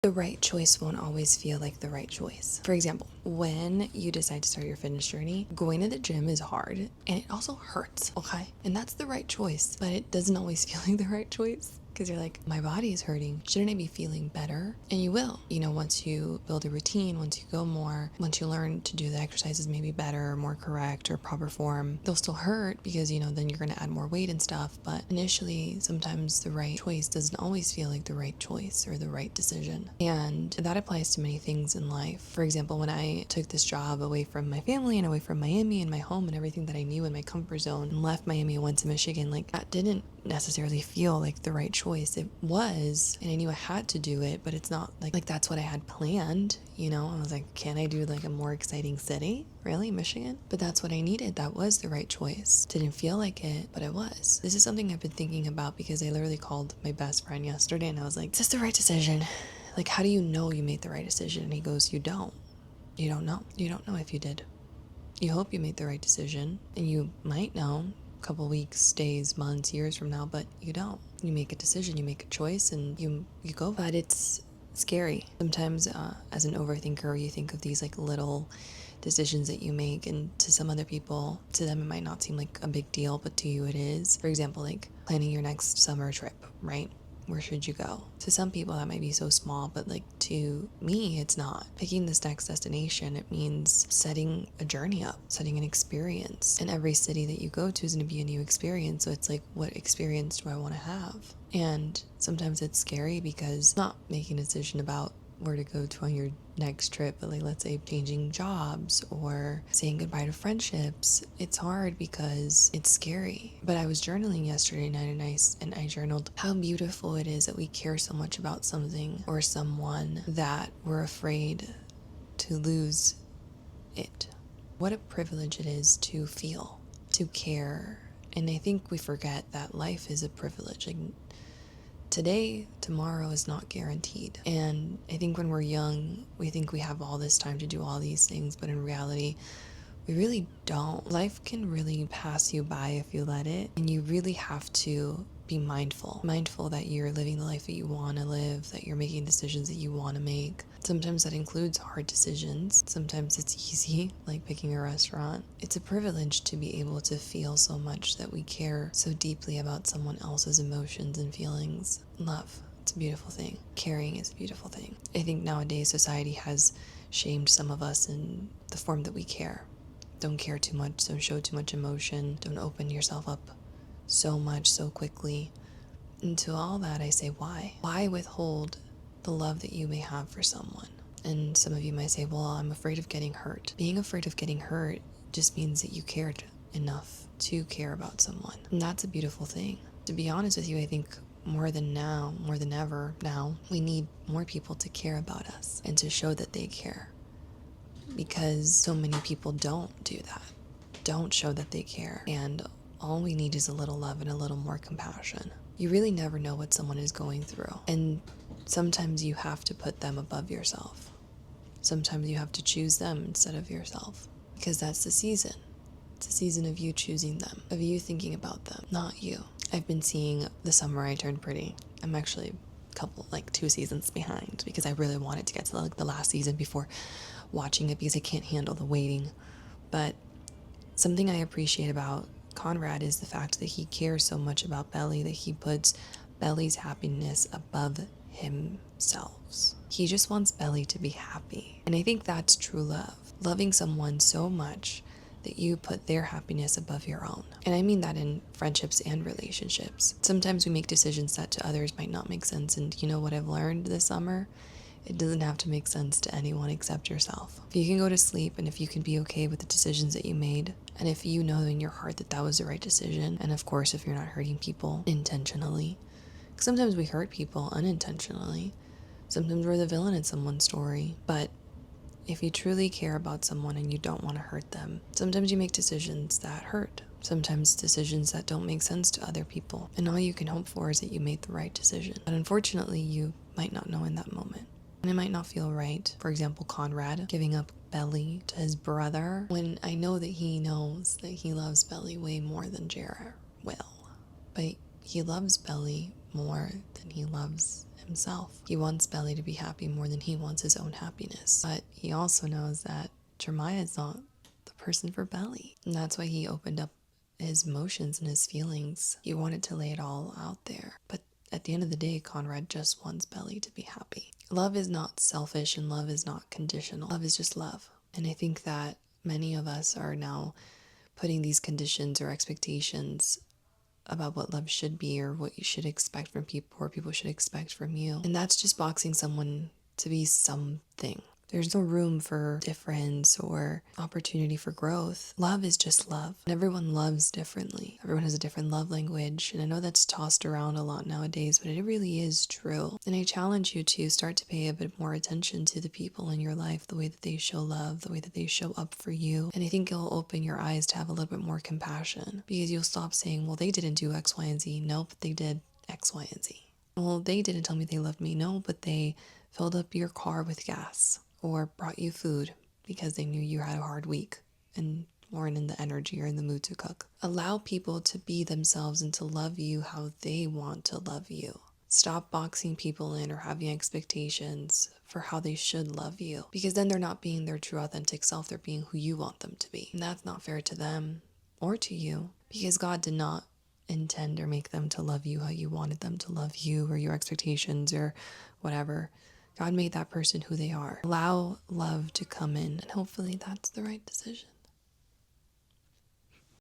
The right choice won't always feel like the right choice. For example, when you decide to start your fitness journey, going to the gym is hard and it also hurts, okay? And that's the right choice, but it doesn't always feel like the right choice. Because you're like, my body is hurting. Shouldn't I be feeling better? And you will. Once you build a routine, once you go more, once you learn to do the exercises maybe better, more correct, or proper form, they'll still hurt because, then you're going to add more weight and stuff. But initially, sometimes the right choice doesn't always feel like the right choice or the right decision. And that applies to many things in life. For example, when I took this job away from my family and away from Miami and my home and everything that I knew in my comfort zone and left Miami and went to Michigan, like that didn't necessarily feel like the right choice. It was, and I knew I had to do it, but it's not like that's what I had planned. I was like, can I do like a more exciting city? Really, Michigan? But that's what I needed. That was the right choice. Didn't feel like it, but it was. This is something I've been thinking about because I literally called my best friend yesterday and I was like, is this the right decision? Like, how do you know you made the right decision? And he goes, you don't. You don't know. You don't know if you did. You hope you made the right decision, and you might know a couple weeks, days, months, years from now, but you don't. You make a decision, you make a choice, and you go. But it's scary. Sometimes as an overthinker, you think of these like little decisions that you make, and to some other people, to them it might not seem like a big deal, but to you it is. For example, like planning your next summer trip, right? Where should you go? To some people that might be so small, but like to me, it's not. Picking this next destination, it means setting a journey up, setting an experience. And every city that you go to is going to be a new experience. So it's like, what experience do I want to have? And sometimes it's scary because not making a decision about where to go to on your next trip, but like let's say changing jobs or saying goodbye to friendships, it's hard because it's scary. But I was journaling yesterday night and I journaled how beautiful it is that we care so much about something or someone that we're afraid to lose it. What a privilege it is to feel, to care. And I think we forget that life is a privilege. Like, today, tomorrow is not guaranteed. And I think when we're young, we think we have all this time to do all these things, but in reality, we really don't. Life can really pass you by if you let it, and you really have to be mindful that you're living the life that you want to live, that you're making decisions that you want to make. Sometimes that includes hard decisions. Sometimes it's easy, like picking a restaurant. It's a privilege to be able to feel so much, that we care so deeply about someone else's emotions and feelings. Love, it's a beautiful thing. Caring is a beautiful thing. I think nowadays society has shamed some of us in the form that we care. Don't care too much, don't show too much emotion, don't open yourself up so much so quickly. And to all that I say, why? Why withhold the love that you may have for someone? And some of you might say, well, I'm afraid of getting hurt. Being afraid of getting hurt just means that you cared enough to care about someone. And that's a beautiful thing. To be honest with you, I think more than ever now, we need more people to care about us and to show that they care. Because so many people don't do that, don't show that they care. And all we need is a little love and a little more compassion. You really never know what someone is going through. And sometimes you have to put them above yourself. Sometimes you have to choose them instead of yourself. Because that's the season. It's a season of you choosing them, of you thinking about them, not you. I've been seeing The Summer I Turned Pretty. I'm actually two seasons behind because I really wanted to get to the last season before watching it because I can't handle the waiting. But something I appreciate about Conrad is the fact that he cares so much about Belly that he puts Belly's happiness above himself. He just wants Belly to be happy. And I think that's true love. Loving someone so much that you put their happiness above your own. And I mean that in friendships and relationships. Sometimes we make decisions that to others might not make sense. And you know what I've learned this summer? It doesn't have to make sense to anyone except yourself. If you can go to sleep and if you can be okay with the decisions that you made, and if you know in your heart that that was the right decision, and of course if you're not hurting people intentionally, because sometimes we hurt people unintentionally, sometimes we're the villain in someone's story, but if you truly care about someone and you don't want to hurt them, sometimes you make decisions that hurt, sometimes decisions that don't make sense to other people, and all you can hope for is that you made the right decision. But unfortunately, you might not know in that moment. And it might not feel right. For example, Conrad giving up Belly to his brother, when I know that he knows that he loves Belly way more than Jarrah will. But he loves Belly more than he loves himself. He wants Belly to be happy more than he wants his own happiness. But he also knows that Jeremiah is not the person for Belly. And that's why he opened up his emotions and his feelings. He wanted to lay it all out there. But at the end of the day, Conrad just wants Belly to be happy. Love is not selfish and love is not conditional. Love is just love. And I think that many of us are now putting these conditions or expectations about what love should be or what you should expect from people or people should expect from you. And that's just boxing someone to be something. There's no room for difference or opportunity for growth. Love is just love. And everyone loves differently. Everyone has a different love language. And I know that's tossed around a lot nowadays, but it really is true. And I challenge you to start to pay a bit more attention to the people in your life, the way that they show love, the way that they show up for you. And I think it'll open your eyes to have a little bit more compassion, because you'll stop saying, well, they didn't do X, Y, and Z. No, but they did X, Y, and Z. Well, they didn't tell me they loved me. No, but they filled up your car with gas or brought you food because they knew you had a hard week and weren't in the energy or in the mood to cook. Allow people to be themselves and to love you how they want to love you. Stop boxing people in or having expectations for how they should love you, because then they're not being their true authentic self. They're being who you want them to be. And that's not fair to them or to you, because God did not intend or make them to love you how you wanted them to love you or your expectations or whatever. God made that person who they are. Allow love to come in, and hopefully that's the right decision.